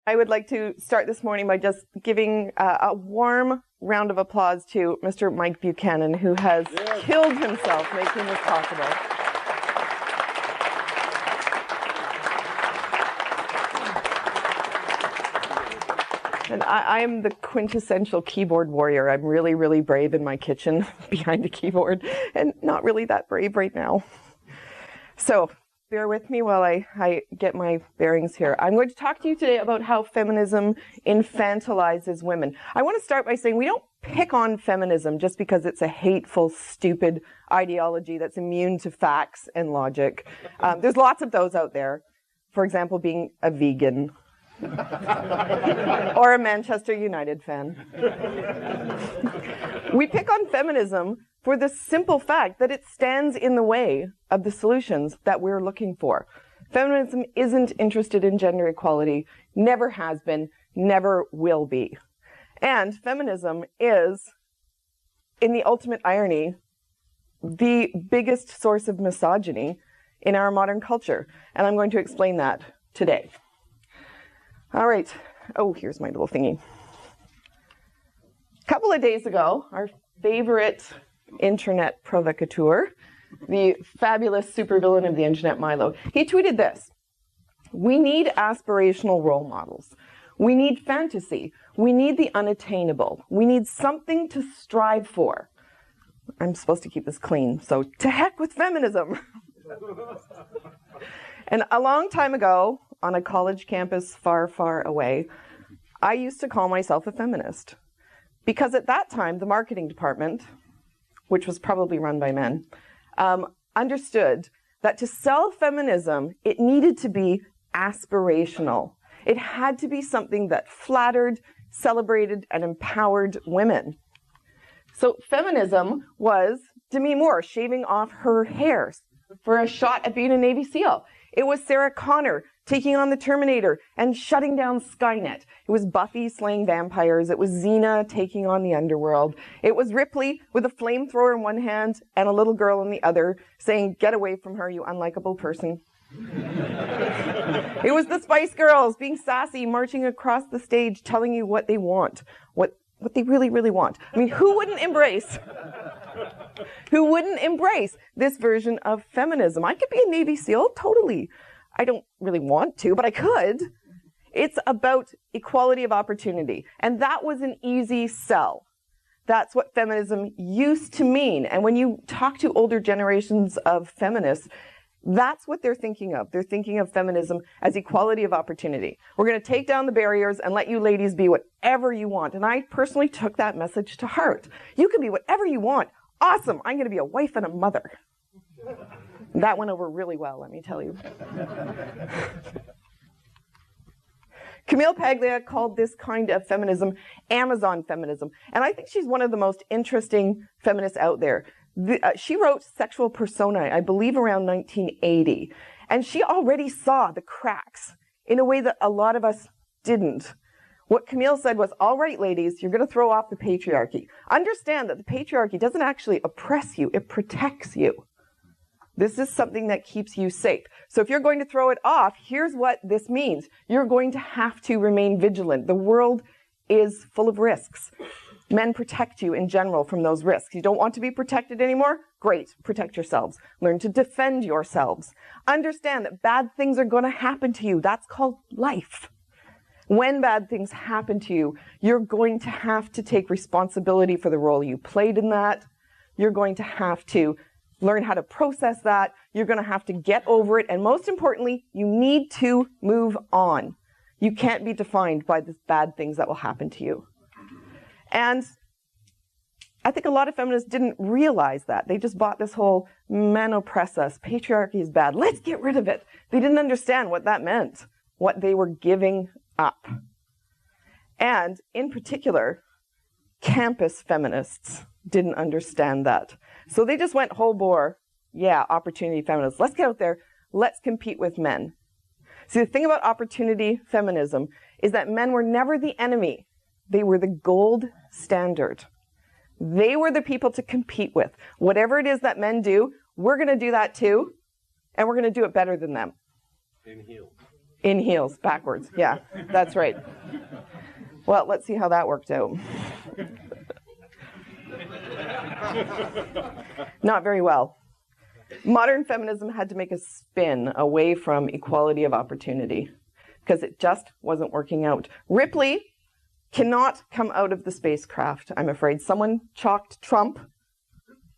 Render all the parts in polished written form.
I would like to start this morning by just giving a warm round of applause to Mr. Mike Buchanan, who has killed himself making this possible. And I am the quintessential keyboard warrior. I'm really, really brave in my kitchen behind a keyboard, and not really that brave right now. So bear with me while I get my bearings here. I'm going to talk to you today about how feminism infantilizes women. I want to start by saying we don't pick on feminism just because it's a hateful, stupid ideology that's immune to facts and logic. There's lots of those out there. For example, being a vegan. Or a Manchester United fan. We pick on feminism for the simple fact that it stands in the way of the solutions that we're looking for. Feminism isn't interested in gender equality, never has been, never will be. And feminism is, in the ultimate irony, the biggest source of misogyny in our modern culture. And I'm going to explain that today. All right. Oh, here's my little thingy. A couple of days ago, our favorite internet provocateur, the fabulous supervillain of the internet, Milo, he tweeted this: "We need aspirational role models. We need fantasy. We need the unattainable. We need something to strive for." I'm supposed to keep this clean, so to heck with feminism. And a long time ago, on a college campus far, far away, I used to call myself a feminist. Because at that time, the marketing department, which was probably run by men, understood that to sell feminism, it needed to be aspirational. It had to be something that flattered, celebrated, and empowered women. So feminism was Demi Moore shaving off her hair for a shot at being a Navy SEAL. It was Sarah Connor taking on the Terminator and shutting down Skynet. It was Buffy slaying vampires. It was Xena taking on the underworld. It was Ripley with a flamethrower in one hand and a little girl in the other saying, "Get away from her, you unlikable person." It was the Spice Girls being sassy, marching across the stage, telling you what they want, what they really, really want. I mean, who wouldn't embrace this version of feminism? I could be a Navy SEAL, totally. I don't really want to, but I could. It's about equality of opportunity. And that was an easy sell. That's what feminism used to mean. And when you talk to older generations of feminists, that's what they're thinking of. They're thinking of feminism as equality of opportunity. We're going to take down the barriers and let you ladies be whatever you want. And I personally took that message to heart. You can be whatever you want. Awesome. I'm going to be a wife and a mother. That went over really well, let me tell you. Camille Paglia called this kind of feminism Amazon feminism. And I think she's one of the most interesting feminists out there. She wrote Sexual Personae, I believe, around 1980. And she already saw the cracks in a way that a lot of us didn't. What Camille said was, all right, ladies, you're going to throw off the patriarchy. Understand that the patriarchy doesn't actually oppress you, it protects you. This is something that keeps you safe. So if you're going to throw it off, here's what this means. You're going to have to remain vigilant. The world is full of risks. Men protect you in general from those risks. You don't want to be protected anymore? Great, protect yourselves. Learn to defend yourselves. Understand that bad things are going to happen to you. That's called life. When bad things happen to you, you're going to have to take responsibility for the role you played in that. You're going to have to learn how to process that. You're going to have to get over it. And most importantly, you need to move on. You can't be defined by the bad things that will happen to you. And I think a lot of feminists didn't realize that. They just bought this whole men oppress us, patriarchy is bad, let's get rid of it. They didn't understand what that meant, what they were giving up. And in particular, campus feminists didn't understand that. So they just went whole bore, yeah, opportunity feminists. Let's get out there, let's compete with men. See, the thing about opportunity feminism is that men were never the enemy. They were the gold standard. They were the people to compete with. Whatever it is that men do, we're going to do that too, and we're going to do it better than them. In heels. In heels, backwards. Yeah, that's right. Well, let's see how that worked out. Not very well. Modern feminism had to make a spin away from equality of opportunity because it just wasn't working out. Ripley cannot come out of the spacecraft, I'm afraid. Someone chalked Trump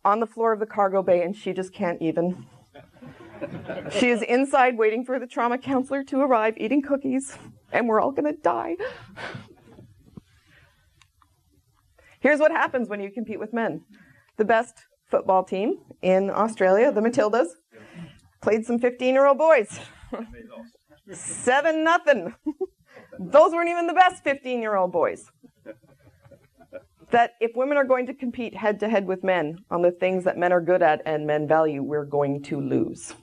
on the floor of the cargo bay and she just can't even. She is inside waiting for the trauma counselor to arrive, eating cookies, and we're all gonna die. Here's what happens when you compete with men. The best football team in Australia, the Matildas, played some 15-year-old boys. 7-0. Those weren't even the best 15-year-old boys. That if women are going to compete head-to-head with men on the things that men are good at and men value, we're going to lose.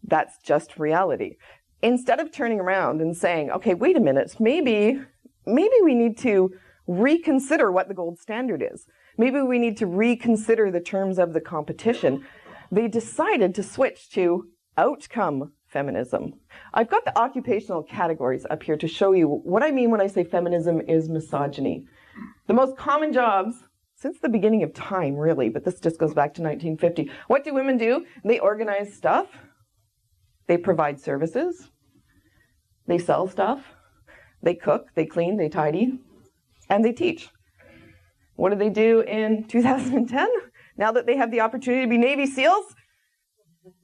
That's just reality. Instead of turning around and saying, okay, wait a minute, maybe we need to reconsider what the gold standard is. Maybe we need to reconsider the terms of the competition. They decided to switch to outcome feminism. I've got the occupational categories up here to show you what I mean when I say feminism is misogyny. The most common jobs since the beginning of time, really, but this just goes back to 1950. What do women do? They organize stuff. They provide services. They sell stuff. They cook, they clean, they tidy, and they teach. What do they do in 2010? Now that they have the opportunity to be Navy SEALs,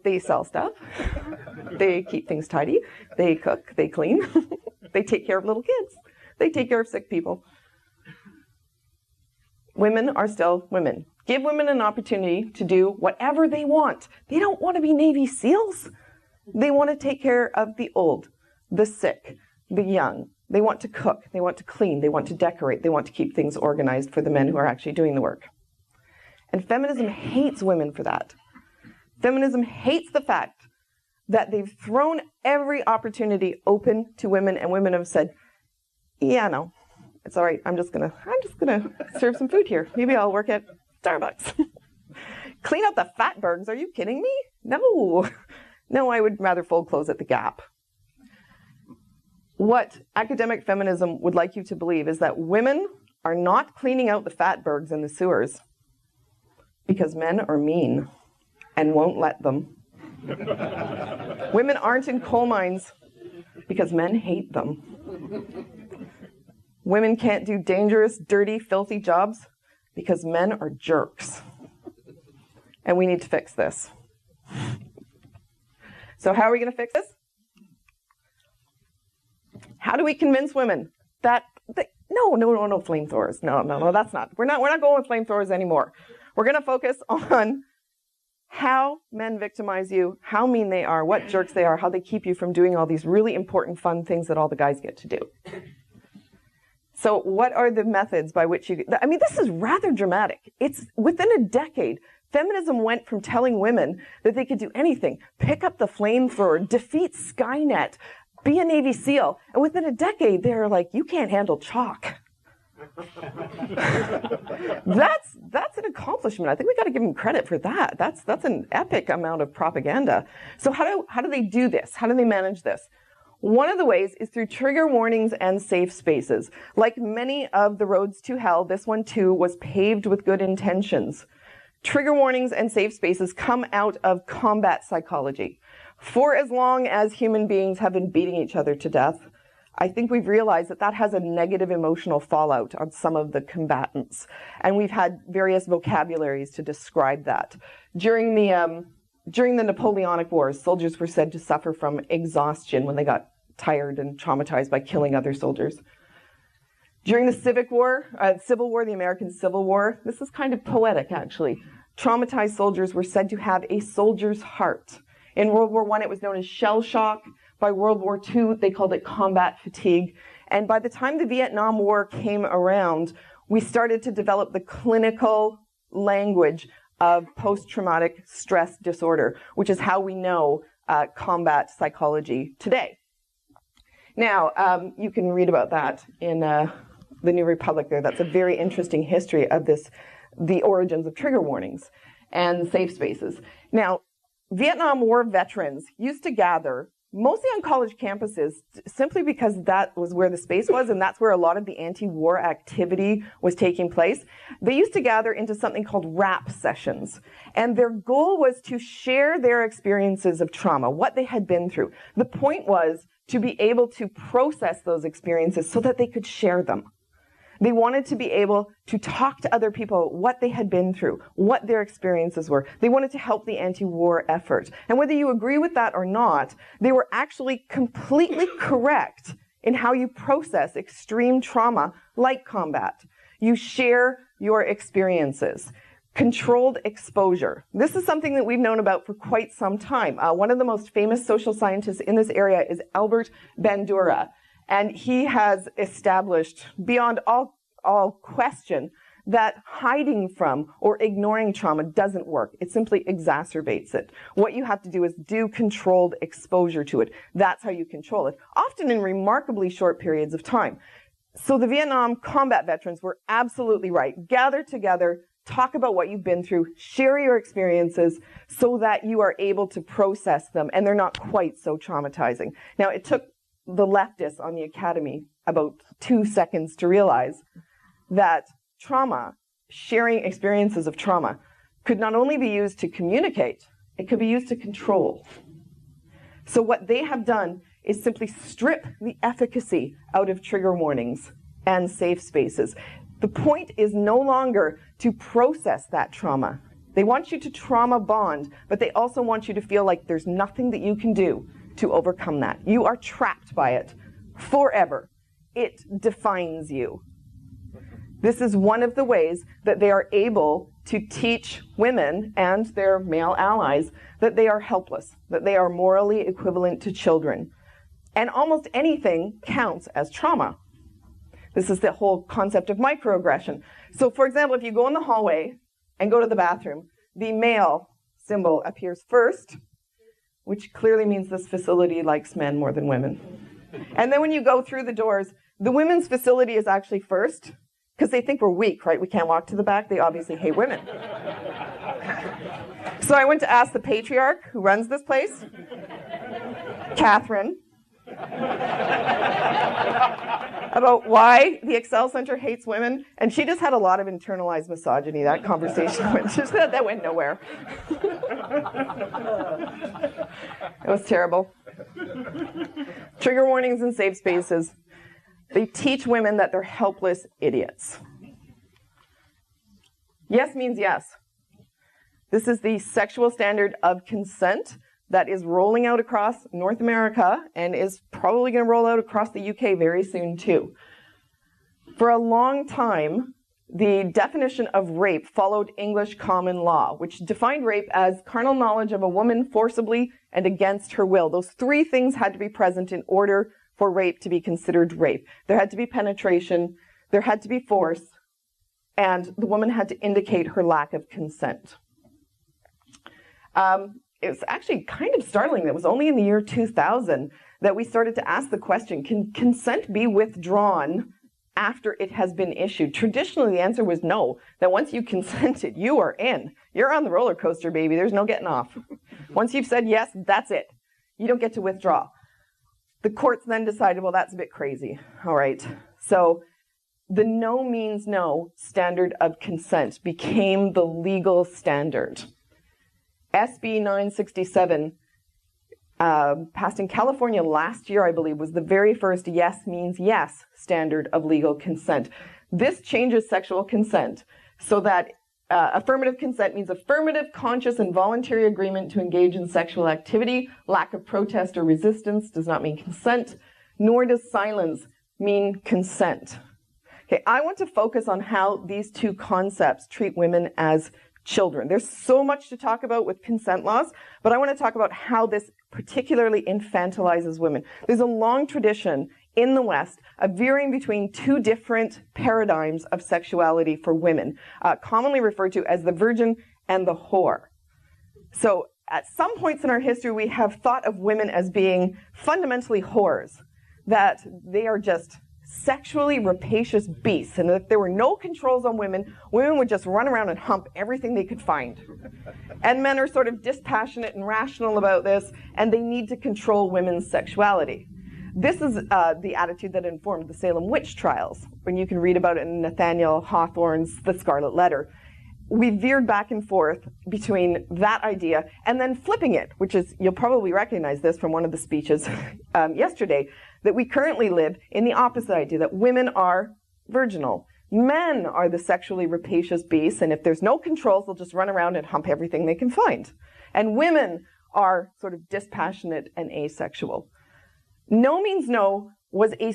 they sell stuff. They keep things tidy. They cook, they clean. They take care of little kids. They take care of sick people. Women are still women. Give women an opportunity to do whatever they want. They don't want to be Navy SEALs. They want to take care of the old, the sick, the young. They want to cook. They want to clean. They want to decorate. They want to keep things organized for the men who are actually doing the work. And feminism hates women for that. Feminism hates the fact that they've thrown every opportunity open to women, and women have said, yeah, no, it's all right. I'm just gonna serve some food here. Maybe I'll work at Starbucks. Clean up the fatbergs. Are you kidding me? No. No, I would rather fold clothes at the Gap. What academic feminism would like you to believe is that women are not cleaning out the fatbergs in the sewers because men are mean and won't let them. Women aren't in coal mines because men hate them. Women can't do dangerous, dirty, filthy jobs because men are jerks. And we need to fix this. So how are we going to fix this? How do we convince women that no flamethrowers. No, that's not. We're not going with flamethrowers anymore. We're going to focus on how men victimize you, how mean they are, what jerks they are, how they keep you from doing all these really important, fun things that all the guys get to do. So what are the methods by which you... I mean, this is rather dramatic. It's within a decade, feminism went from telling women that they could do anything, pick up the flamethrower, defeat Skynet, be a Navy SEAL, and within a decade, they're like, you can't handle chalk. That's an accomplishment. I think we got to give them credit for that. That's an epic amount of propaganda. So how do they do this? How do they manage this? One of the ways is through trigger warnings and safe spaces. Like many of the roads to hell, this one too was paved with good intentions. Trigger warnings and safe spaces come out of combat psychology. For as long as human beings have been beating each other to death, I think we've realized that that has a negative emotional fallout on some of the combatants. And we've had various vocabularies to describe that. During the Napoleonic Wars, soldiers were said to suffer from exhaustion when they got tired and traumatized by killing other soldiers. During the Civil War, the American Civil War, this is kind of poetic actually. Traumatized soldiers were said to have a soldier's heart. In World War I, it was known as shell shock. By World War II, they called it combat fatigue. And by the time the Vietnam War came around, we started to develop the clinical language of post-traumatic stress disorder, which is how we know combat psychology today. Now, you can read about that in the New Republic there. That's a very interesting history of this, the origins of trigger warnings and safe spaces. Now, Vietnam War veterans used to gather mostly on college campuses, simply because that was where the space was, and that's where a lot of the anti-war activity was taking place. They used to gather into something called rap sessions, and their goal was to share their experiences of trauma, what they had been through. The point was to be able to process those experiences so that they could share them. They wanted to be able to talk to other people what they had been through, what their experiences were. They wanted to help the anti-war effort. And whether you agree with that or not, they were actually completely correct in how you process extreme trauma like combat. You share your experiences. Controlled exposure. This is something that we've known about for quite some time. One of the most famous social scientists in this area is Albert Bandura. And he has established, beyond all question, that hiding from or ignoring trauma doesn't work. It simply exacerbates it. What you have to do is do controlled exposure to it. That's how you control it, often in remarkably short periods of time. So the Vietnam combat veterans were absolutely right. Gather together, talk about what you've been through, share your experiences so that you are able to process them and they're not quite so traumatizing. Now, it took the leftists on the academy about 2 seconds to realize that trauma, sharing experiences of trauma, could not only be used to communicate, it could be used to control. So what they have done is simply strip the efficacy out of trigger warnings and safe spaces. The point is no longer to process that trauma. They want you to trauma bond, but they also want you to feel like there's nothing that you can do to overcome that. You are trapped by it forever. It defines you. This is one of the ways that they are able to teach women and their male allies that they are helpless, that they are morally equivalent to children. And almost anything counts as trauma. This is the whole concept of microaggression. So, for example, if you go in the hallway and go to the bathroom, the male symbol appears first, which clearly means this facility likes men more than women. And then when you go through the doors, the women's facility is actually first, because they think we're weak, right? We can't walk to the back. They obviously hate women. So I went to ask the patriarch who runs this place, Catherine, about why the Excel Center hates women, and she just had a lot of internalized misogyny. That conversation that went nowhere. It was terrible. Trigger warnings and safe spaces. They teach women that they're helpless idiots. Yes means yes. This is the sexual standard of consent that is rolling out across North America and is probably going to roll out across the UK very soon too. For a long time, the definition of rape followed English common law, which defined rape as carnal knowledge of a woman forcibly and against her will. Those three things had to be present in order for rape to be considered rape. There had to be penetration, there had to be force, and the woman had to indicate her lack of consent. It was actually kind of startling that it was only in the year 2000 that we started to ask the question, can consent be withdrawn after it has been issued? Traditionally, the answer was no, that once you consented, you are in. You're on the roller coaster, baby. There's no getting off. Once you've said yes, that's it. You don't get to withdraw. The courts then decided, well, that's a bit crazy. All right. So the no means no standard of consent became the legal standard. SB 967, passed in California last year, I believe, was the very first yes means yes standard of legal consent. This changes sexual consent so that affirmative consent means affirmative, conscious, and voluntary agreement to engage in sexual activity. Lack of protest or resistance does not mean consent, nor does silence mean consent. Okay, I want to focus on how these two concepts treat women as children. There's so much to talk about with consent laws, but I want to talk about how this particularly infantilizes women. There's a long tradition in the West of veering between two different paradigms of sexuality for women, commonly referred to as the virgin and the whore. So at some points in our history, we have thought of women as being fundamentally whores, that they are just sexually rapacious beasts, and if there were no controls on women, women would just run around and hump everything they could find. And men are sort of dispassionate and rational about this, and they need to control women's sexuality. This is the attitude that informed the Salem witch trials, when you can read about it in Nathaniel Hawthorne's The Scarlet Letter. We veered back and forth between that idea and then flipping it, which is, you'll probably recognize this from one of the speeches yesterday, that we currently live in the opposite idea, that women are virginal. Men are the sexually rapacious beasts, and if there's no controls, they'll just run around and hump everything they can find. And women are sort of dispassionate and asexual. No means no was a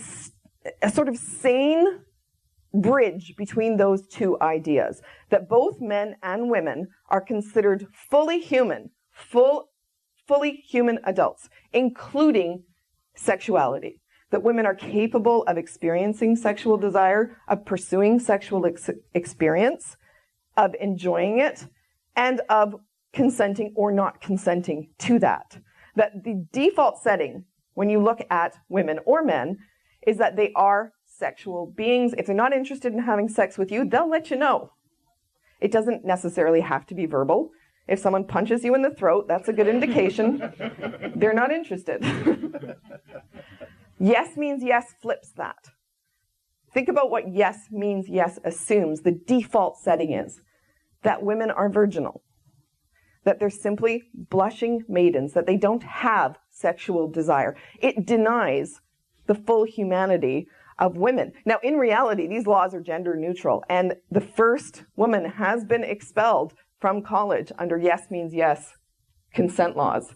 sort of sane bridge between those two ideas, that both men and women are considered fully human, fully human adults, including sexuality, that women are capable of experiencing sexual desire, of pursuing sexual experience, of enjoying it, and of consenting or not consenting to that. That the default setting, when you look at women or men, is that they are sexual beings. If they're not interested in having sex with you, they'll let you know. It doesn't necessarily have to be verbal. If someone punches you in the throat, that's a good indication they're not interested. Yes means yes flips that. Think about what yes means yes assumes. The default setting is that women are virginal, that they're simply blushing maidens, that they don't have sexual desire. It denies the full humanity of women. Now, in reality, these laws are gender neutral, and the first woman has been expelled from college under yes means yes consent laws,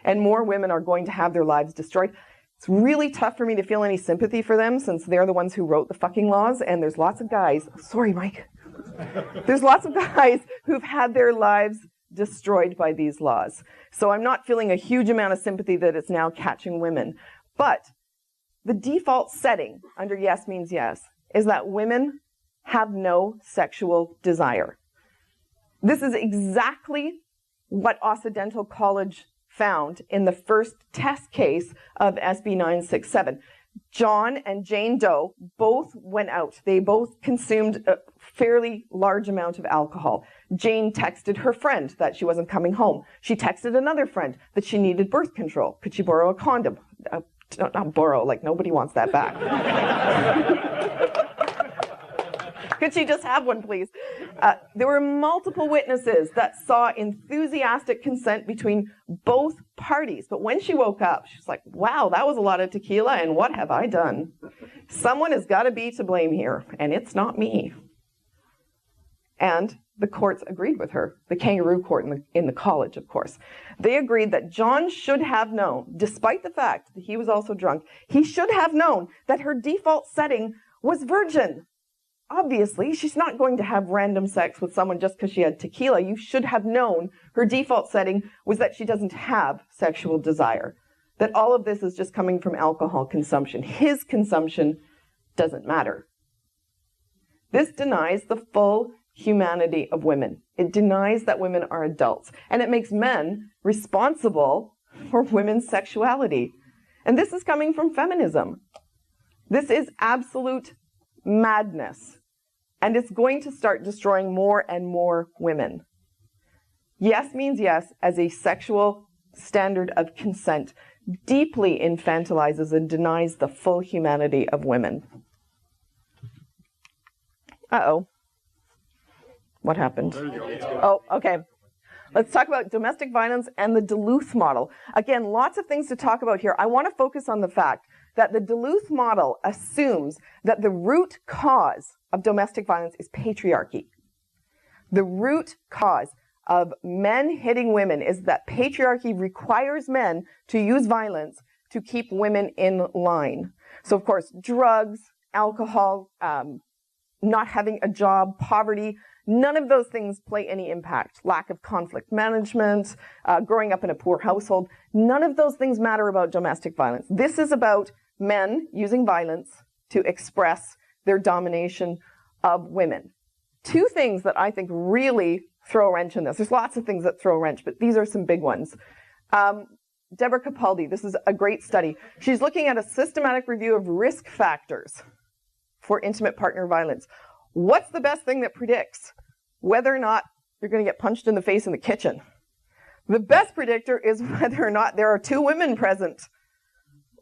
and more women are going to have their lives destroyed. It's really tough for me to feel any sympathy for them, since they're the ones who wrote the fucking laws, and there's lots of guys, sorry Mike, there's lots of guys who've had their lives destroyed by these laws. So I'm not feeling a huge amount of sympathy that it's now catching women. But the default setting under yes means yes is that women have no sexual desire. This is exactly what Occidental College found in the first test case of SB 967. John and Jane Doe both went out. They both consumed a fairly large amount of alcohol. Jane texted her friend that she wasn't coming home. She texted another friend that she needed birth control. Could she borrow a condom? Not borrow, like nobody wants that back. Could she just have one, please? There were multiple witnesses that saw enthusiastic consent between both parties. But when she woke up, she's like, wow, that was a lot of tequila, and what have I done? Someone has got to be to blame here, and it's not me. And the courts agreed with her, the kangaroo court in the college, of course. They agreed that John should have known, despite the fact that he was also drunk, he should have known that her default setting was virgin. Obviously, she's not going to have random sex with someone just because she had tequila. You should have known her default setting was that she doesn't have sexual desire, that all of this is just coming from alcohol consumption. His consumption doesn't matter. This denies the full humanity of women. It denies that women are adults, and it makes men responsible for women's sexuality. And this is coming from feminism. This is absolute madness, and it's going to start destroying more and more women. Yes means yes as a sexual standard of consent deeply infantilizes and denies the full humanity of women. Uh-oh. What happened? Oh, okay. Let's talk about domestic violence and the Duluth model. Again, lots of things to talk about here. I want to focus on the fact that the Duluth model assumes that the root cause of domestic violence is patriarchy. The root cause of men hitting women is that patriarchy requires men to use violence to keep women in line. So, of course, drugs, alcohol, not having a job, poverty, none of those things play any impact. Lack of conflict management, growing up in a poor household, none of those things matter about domestic violence. This is about men using violence to express their domination of women. Two things that I think really throw a wrench in this. There's lots of things that throw a wrench, but these are some big ones. Deborah Capaldi, this is a great study. She's looking at a systematic review of risk factors for intimate partner violence. What's the best thing that predicts whether or not you're going to get punched in the face in the kitchen? The best predictor is whether or not there are two women present.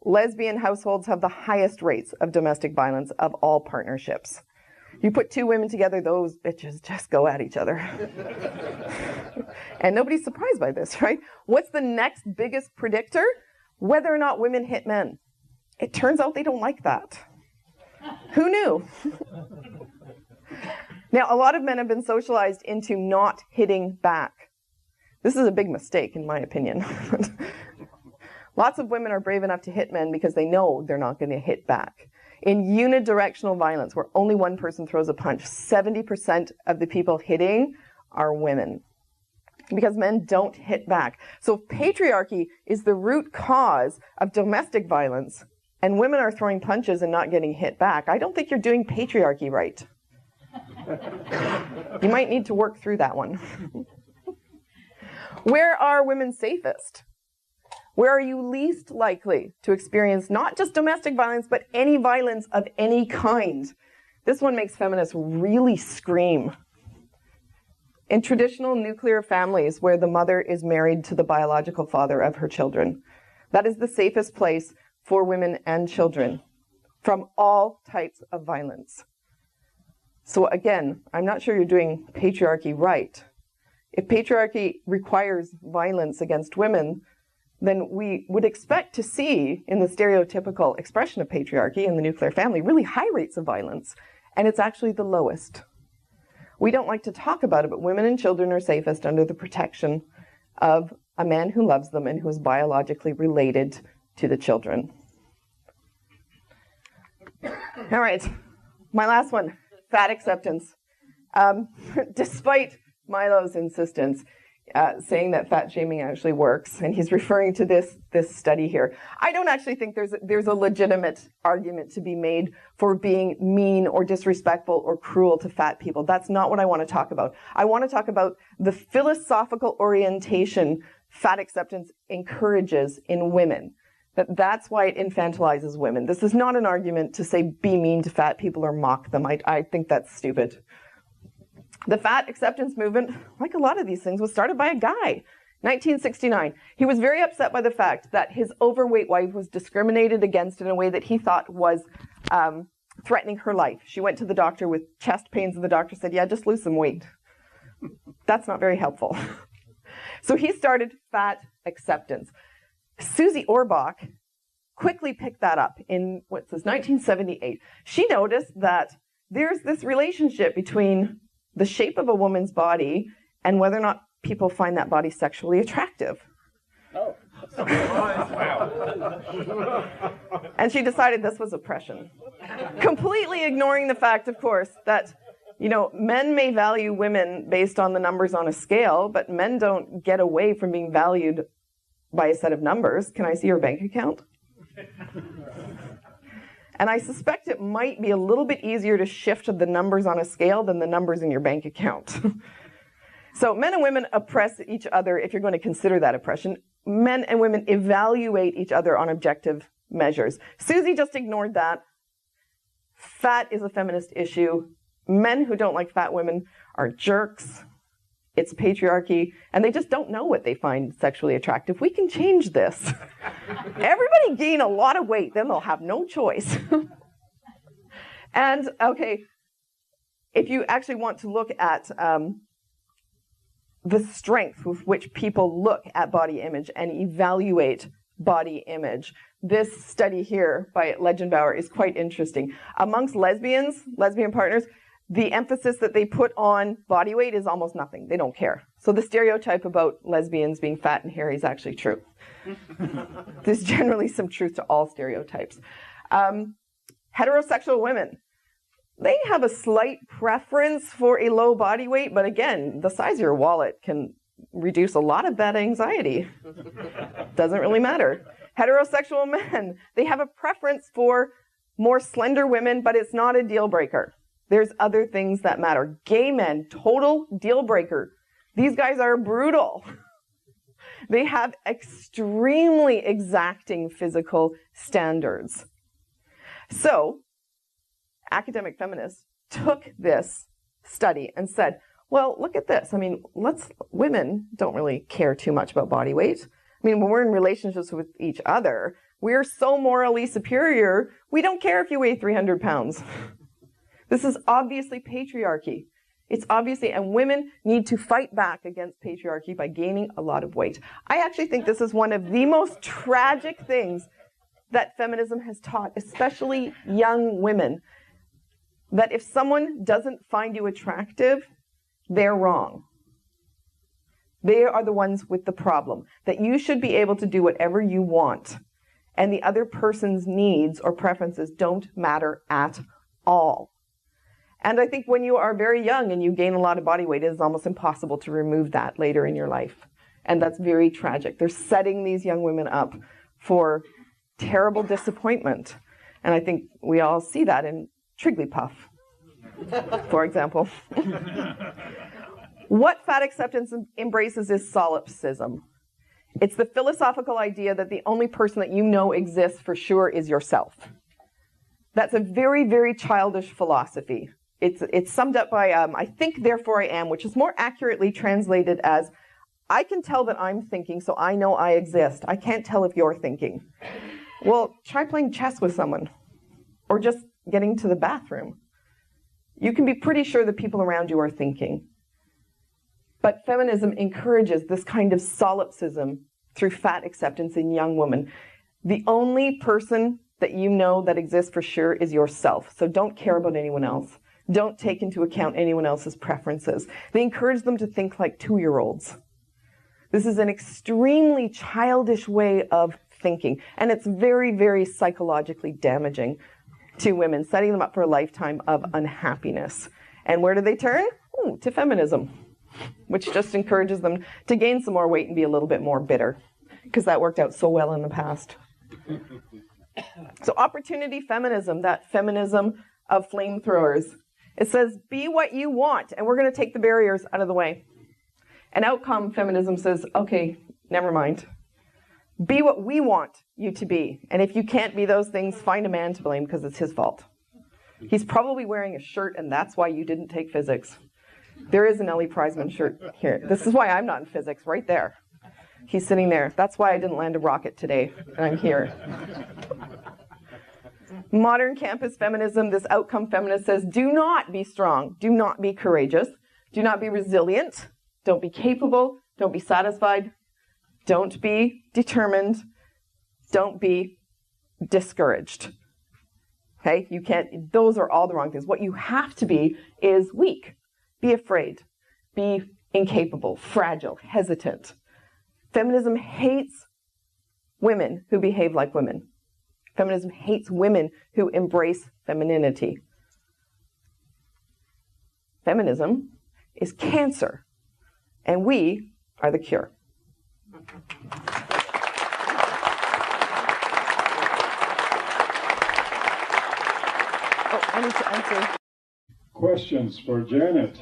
Lesbian households have the highest rates of domestic violence of all partnerships. You put two women together, those bitches just go at each other. And nobody's surprised by this, right? What's the next biggest predictor? Whether or not women hit men. It turns out they don't like that. Who knew? Now, a lot of men have been socialized into not hitting back. This is a big mistake, in my opinion. Lots of women are brave enough to hit men because they know they're not going to hit back. In unidirectional violence, where only one person throws a punch, 70% of the people hitting are women, because men don't hit back. So patriarchy is the root cause of domestic violence, and women are throwing punches and not getting hit back. I don't think you're doing patriarchy right. You might need to work through that one. Where are women safest? Where are you least likely to experience not just domestic violence, but any violence of any kind? This one makes feminists really scream. In traditional nuclear families where the mother is married to the biological father of her children, that is the safest place for women and children from all types of violence. So again, I'm not sure you're doing patriarchy right. If patriarchy requires violence against women, then we would expect to see in the stereotypical expression of patriarchy in the nuclear family really high rates of violence, and it's actually the lowest. We don't like to talk about it, but women and children are safest under the protection of a man who loves them and who is biologically related to the children. All right, my last one, fat acceptance. Despite Milo's insistence, saying that fat shaming actually works, and he's referring to this study here. I don't actually think there's a legitimate argument to be made for being mean or disrespectful or cruel to fat people. That's not what I want to talk about. I want to talk about the philosophical orientation fat acceptance encourages in women. That's why it infantilizes women. This is not an argument to say be mean to fat people or mock them. I think that's stupid. The fat acceptance movement, like a lot of these things, was started by a guy, 1969. He was very upset by the fact that his overweight wife was discriminated against in a way that he thought was threatening her life. She went to the doctor with chest pains, and the doctor said, yeah, just lose some weight. That's not very helpful. So he started fat acceptance. Susie Orbach quickly picked that up in, 1978. She noticed that there's this relationship between the shape of a woman's body and whether or not people find that body sexually attractive. Oh. Wow. And she decided this was oppression. Completely ignoring the fact, of course, that, men may value women based on the numbers on a scale, but men don't get away from being valued by a set of numbers. Can I see your bank account? And I suspect it might be a little bit easier to shift the numbers on a scale than the numbers in your bank account. So men and women oppress each other if you're going to consider that oppression. Men and women evaluate each other on objective measures. Susie just ignored that. Fat is a feminist issue. Men who don't like fat women are jerks. It's patriarchy, and they just don't know what they find sexually attractive. We can change this. Everybody gain a lot of weight, then they'll have no choice. And, okay, if you actually want to look at the strength with which people look at body image and evaluate body image, this study here by Legenbauer is quite interesting. Amongst lesbian partners, the emphasis that they put on body weight is almost nothing. They don't care. So the stereotype about lesbians being fat and hairy is actually true. There's generally some truth to all stereotypes. Heterosexual women, they have a slight preference for a low body weight, but again, the size of your wallet can reduce a lot of that anxiety. Doesn't really matter. Heterosexual men, they have a preference for more slender women, but it's not a deal breaker. There's other things that matter. Gay men, total deal breaker. These guys are brutal. They have extremely exacting physical standards. So, academic feminists took this study and said, well, look at this. I mean, women don't really care too much about body weight. I mean, when we're in relationships with each other, we're so morally superior, we don't care if you weigh 300 pounds. This is obviously patriarchy. It's obviously, and women need to fight back against patriarchy by gaining a lot of weight. I actually think this is one of the most tragic things that feminism has taught, especially young women, that if someone doesn't find you attractive, they're wrong. They are the ones with the problem, that you should be able to do whatever you want, and the other person's needs or preferences don't matter at all. And I think when you are very young and you gain a lot of body weight, it is almost impossible to remove that later in your life. And that's very tragic. They're setting these young women up for terrible disappointment. And I think we all see that in Trigglypuff, for example. What fat acceptance embraces is solipsism. It's the philosophical idea that the only person that you know exists for sure is yourself. That's a very, very childish philosophy. It's summed up by, I think, therefore I am, which is more accurately translated as, I can tell that I'm thinking, so I know I exist. I can't tell if you're thinking. Well, try playing chess with someone, or just getting to the bathroom. You can be pretty sure the people around you are thinking. But feminism encourages this kind of solipsism through fat acceptance in young women. The only person that you know that exists for sure is yourself. So don't care about anyone else. Don't take into account anyone else's preferences. They encourage them to think like 2-year-olds. This is an extremely childish way of thinking, and it's very, very psychologically damaging to women, setting them up for a lifetime of unhappiness. And where do they turn? To feminism, which just encourages them to gain some more weight and be a little bit more bitter, because that worked out so well in the past. So opportunity feminism, that feminism of flamethrowers, it says, be what you want, and we're going to take the barriers out of the way. And outcome feminism says, okay, never mind. Be what we want you to be. And if you can't be those things, find a man to blame because it's his fault. He's probably wearing a shirt, and that's why you didn't take physics. There is an Ellie Prizeman shirt here. This is why I'm not in physics, right there. He's sitting there. That's why I didn't land a rocket today, and I'm here. Modern campus feminism, this outcome feminist says, do not be strong. Do not be courageous. Do not be resilient. Don't be capable. Don't be satisfied. Don't be determined. Don't be discouraged. Okay? You can't, those are all the wrong things. What you have to be is weak. Be afraid. Be incapable, fragile, hesitant. Feminism hates women who behave like women. Feminism hates women who embrace femininity. Feminism is cancer, and we are the cure. Oh, I need to answer. Questions for Janet?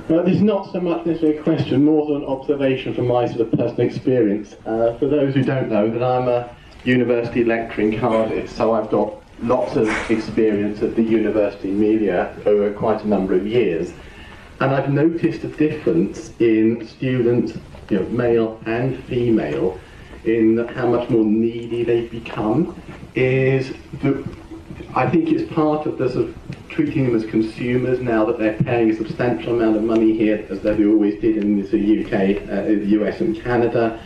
This is not so much necessarily a question, more an observation from my sort of personal experience. For those who don't know, that I'm a university lecturer in Cardiff, so I've got lots of experience at the university media over quite a number of years. And I've noticed a difference in students, male and female, in how much more needy they've become. I think it's part of the sort of treating them as consumers now that they're paying a substantial amount of money here, as they always did in the UK, the US and Canada,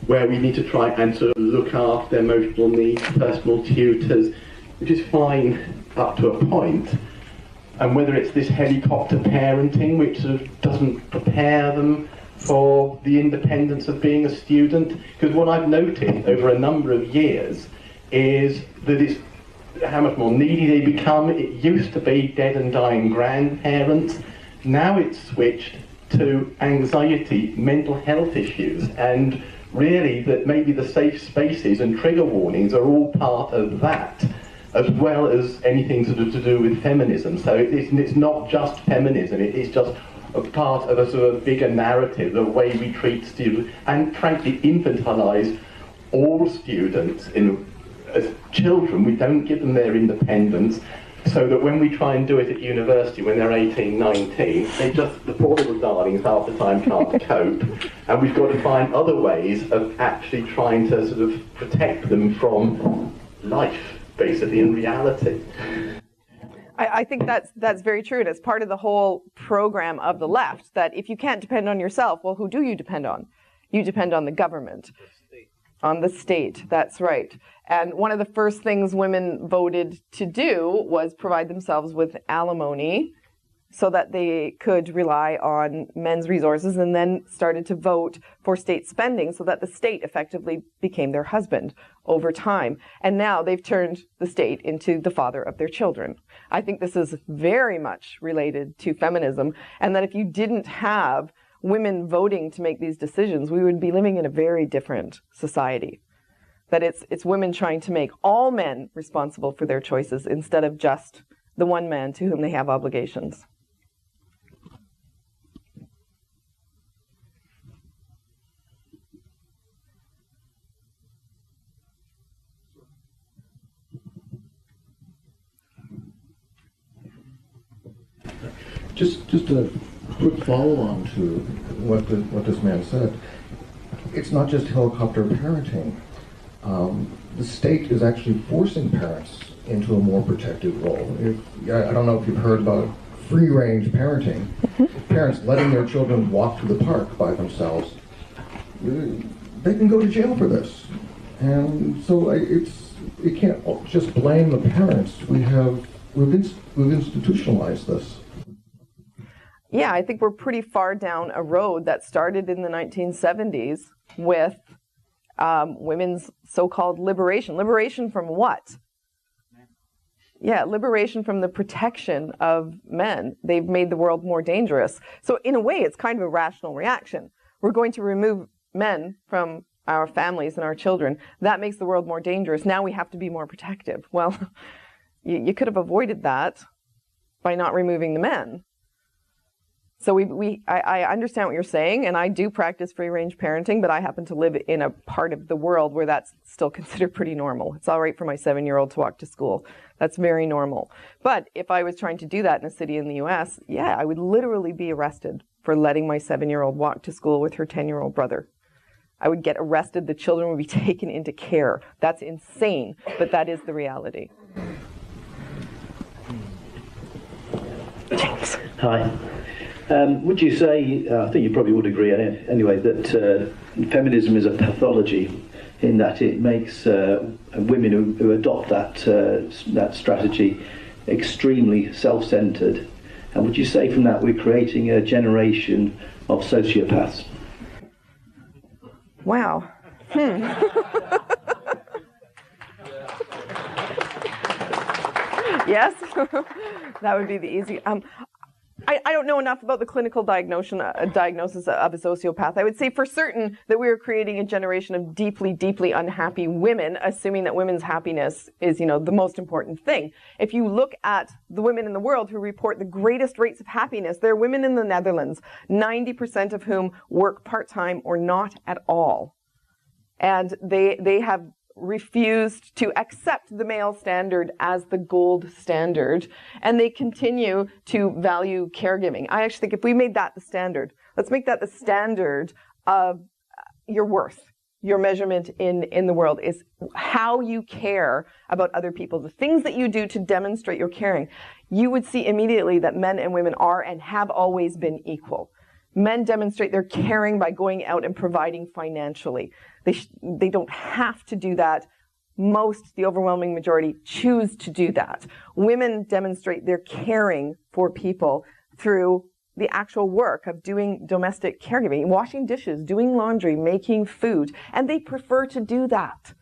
where we need to try and sort of look after their emotional needs, personal tutors, which is fine up to a point. And whether it's this helicopter parenting, which sort of doesn't prepare them for the independence of being a student, because what I've noticed over a number of years is that it's how much more needy they become. It used to be dead and dying grandparents. Now it's switched to anxiety, mental health issues, and really that maybe the safe spaces and trigger warnings are all part of that, as well as anything sort of to do with feminism. So it's not just feminism, it's just a part of a sort of bigger narrative, the way we treat students, and frankly infantilize all students as children. We don't give them their independence, so that when we try and do it at university when they're 18, 19, the poor little darlings half the time can't cope, and we've got to find other ways of actually trying to sort of protect them from life, basically, in reality. I think that's very true, and it's part of the whole program of the left, that if you can't depend on yourself, well, who do you depend on? You depend on the government. On the state, that's right. And one of the first things women voted to do was provide themselves with alimony so that they could rely on men's resources, and then started to vote for state spending so that the state effectively became their husband over time. And now they've turned the state into the father of their children. I think this is very much related to feminism, and that if you didn't have women voting to make these decisions, we would be living in a very different society. That it's women trying to make all men responsible for their choices instead of just the one man to whom they have obligations. Just a quick follow-on to what this man said. It's not just helicopter parenting. The state is actually forcing parents into a more protective role. I don't know if you've heard about free-range parenting. Parents letting their children walk to the park by themselves. They can go to jail for this. And so you can't just blame the parents. We've institutionalized this. Yeah, I think we're pretty far down a road that started in the 1970s with women's so-called liberation. Liberation from what? Yeah, liberation from the protection of men. They've made the world more dangerous. So in a way, it's kind of a rational reaction. We're going to remove men from our families and our children. That makes the world more dangerous. Now we have to be more protective. Well, you could have avoided that by not removing the men. So I understand what you're saying, and I do practice free-range parenting, but I happen to live in a part of the world where that's still considered pretty normal. It's all right for my 7-year-old to walk to school. That's very normal. But if I was trying to do that in a city in the U.S., yeah, I would literally be arrested for letting my 7-year-old walk to school with her 10-year-old brother. I would get arrested. The children would be taken into care. That's insane, but that is the reality. James. Hi. Would you say, I think you probably would agree anyway, that feminism is a pathology in that it makes women who adopt that strategy extremely self-centered? And would you say from that we're creating a generation of sociopaths? Wow. Yes, that would be the easy. I don't know enough about the clinical diagnosis of a sociopath. I would say for certain that we are creating a generation of deeply, deeply unhappy women, assuming that women's happiness is, the most important thing. If you look at the women in the world who report the greatest rates of happiness, they're women in the Netherlands, 90% of whom work part-time or not at all. And they have refused to accept the male standard as the gold standard, and they continue to value caregiving. I actually think if we made that the standard, let's make that the standard of your worth, your measurement in the world is how you care about other people, the things that you do to demonstrate your caring. You would see immediately that men and women are and have always been equal. Men demonstrate their caring by going out and providing financially. They don't have to do that. The overwhelming majority, choose to do that. Women demonstrate their caring for people through the actual work of doing domestic caregiving, washing dishes, doing laundry, making food, and they prefer to do that.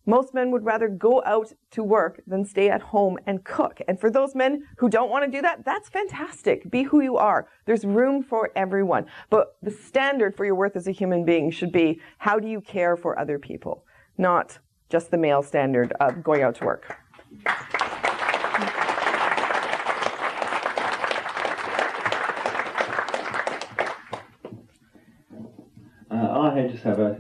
Most men would rather go out to work than stay at home and cook. And for those men who don't want to do that, that's fantastic. Be who you are. There's room for everyone. But the standard for your worth as a human being should be, how do you care for other people? Not just the male standard of going out to work. I just have a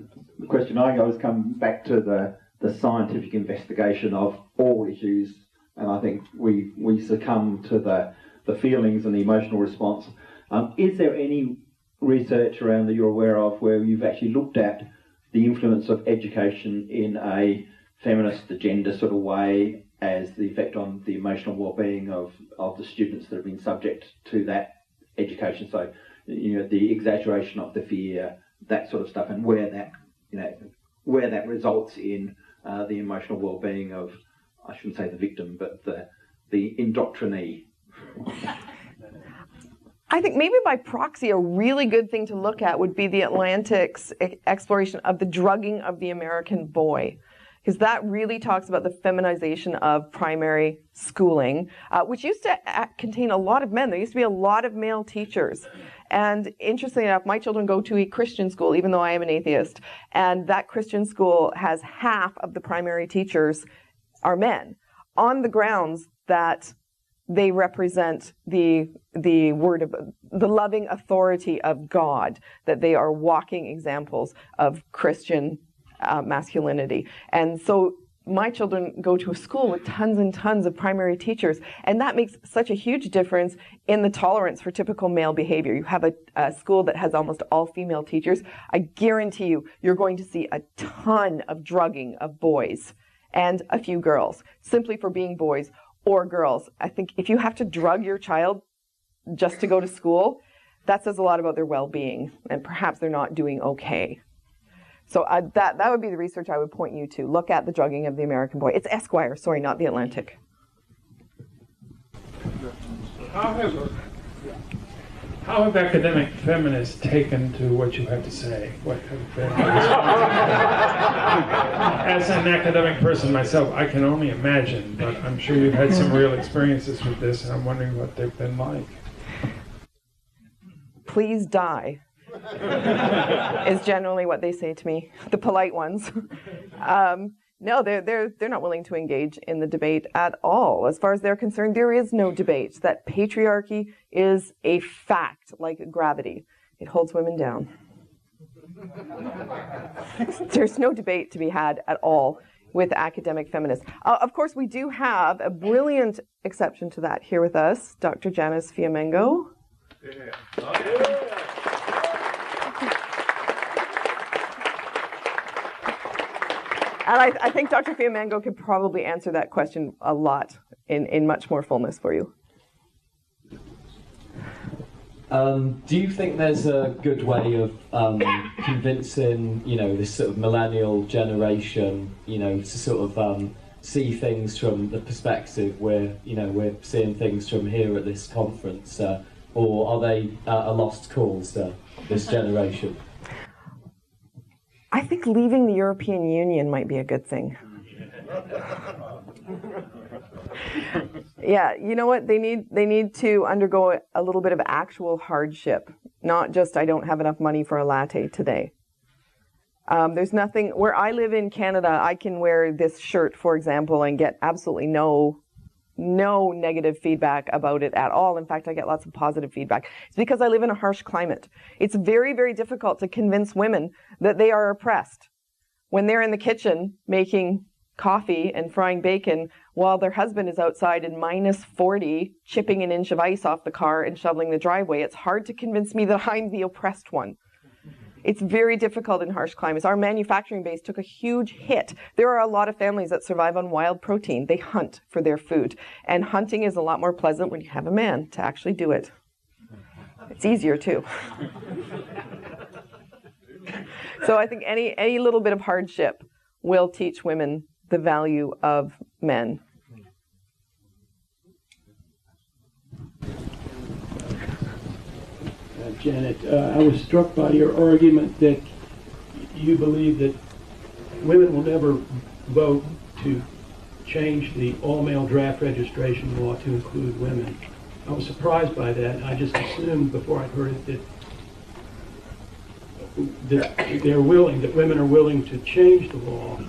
question. I always come back to the scientific investigation of all issues, and I think we succumb to the feelings and the emotional response. Is there any research around that you're aware of where you've actually looked at the influence of education in a feminist agenda sort of way as the effect on the emotional well-being of the students that have been subject to that education? So, the exaggeration of the fear, that sort of stuff, and where that results in the emotional well-being of, I shouldn't say the victim, but the indoctrinee. I think maybe by proxy, a really good thing to look at would be the Atlantic's exploration of the drugging of the American boy, because that really talks about the feminization of primary schooling, which used to contain a lot of men. There used to be a lot of male teachers. And interestingly enough, my children go to a Christian school, even though I am an atheist. And that Christian school has half of the primary teachers are men, on the grounds that they represent the word of the loving authority of God, that they are walking examples of Christian masculinity. And so my children go to a school with tons and tons of primary teachers, and that makes such a huge difference in the tolerance for typical male behavior. You have a school that has almost all female teachers. I guarantee you're going to see a ton of drugging of boys and a few girls, simply for being boys or girls. I think if you have to drug your child just to go to school, that says a lot about their well-being, and perhaps they're not doing okay. So that would be the research I would point you to. Look at the drugging of the American boy. It's Esquire, sorry, not The Atlantic. How have academic feminists taken to what you have to say? What have been as an academic person myself, I can only imagine, but I'm sure you've had some real experiences with this, and I'm wondering what they've been like. Please die. Is generally what they say to me, the polite ones. No, they're not willing to engage in the debate at all. As far as they're concerned, there is no debate. That patriarchy is a fact, like gravity. It holds women down. There's no debate to be had at all with academic feminists. Of course, we do have a brilliant exception to that here with us, Dr. Janice Fiamengo. And I think Dr. Fiamengo could probably answer that question a lot in much more fullness for you. Do you think there's a good way of convincing, this sort of millennial generation, to sort of see things from the perspective where, we're seeing things from here at this conference, or are they a lost cause, this generation? I think leaving the European Union might be a good thing. Yeah, you know what? They need to undergo a little bit of actual hardship, not just I don't have enough money for a latte today. There's nothing, where I live in Canada, I can wear this shirt, for example, and get absolutely no negative feedback about it at all. In fact, I get lots of positive feedback. It's because I live in a harsh climate. It's very, very difficult to convince women that they are oppressed when they're in the kitchen making coffee and frying bacon while their husband is outside in minus 40 chipping an inch of ice off the car and shoveling the driveway. It's hard to convince me that I'm the oppressed one. It's very difficult in harsh climates. Our manufacturing base took a huge hit. There are a lot of families that survive on wild protein. They hunt for their food. And hunting is a lot more pleasant when you have a man to actually do it. It's easier too. So I think any little bit of hardship will teach women the value of men. Janet, I was struck by your argument that you believe that women will never vote to change the all-male draft registration law to include women. I was surprised by that. I just assumed before I heard it that that women are willing to change the law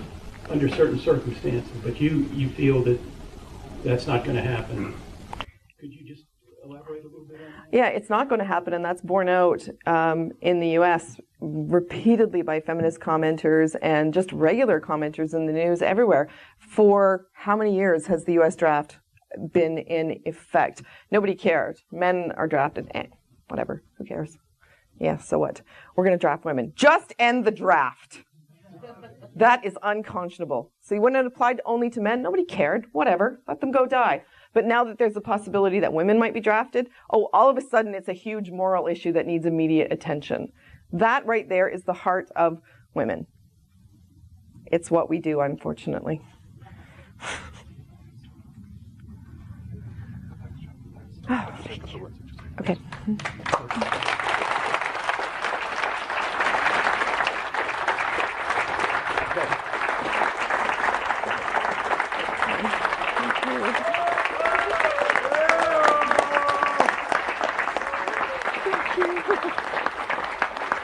under certain circumstances, but you feel that that's not going to happen. Could you just elaborate a little bit on that? Yeah, it's not going to happen, and that's borne out in the U.S. repeatedly by feminist commenters and just regular commenters in the news everywhere. For how many years has the U.S. draft been in effect? Nobody cared. Men are drafted. Whatever. Who cares? Yeah, so what? We're going to draft women. Just end the draft. That is unconscionable. See, when it applied only to men, nobody cared. Whatever. Let them go die. But now that there's a possibility that women might be drafted, oh, all of a sudden it's a huge moral issue that needs immediate attention. That right there is the heart of women. It's what we do, unfortunately. Oh, thank you. Okay.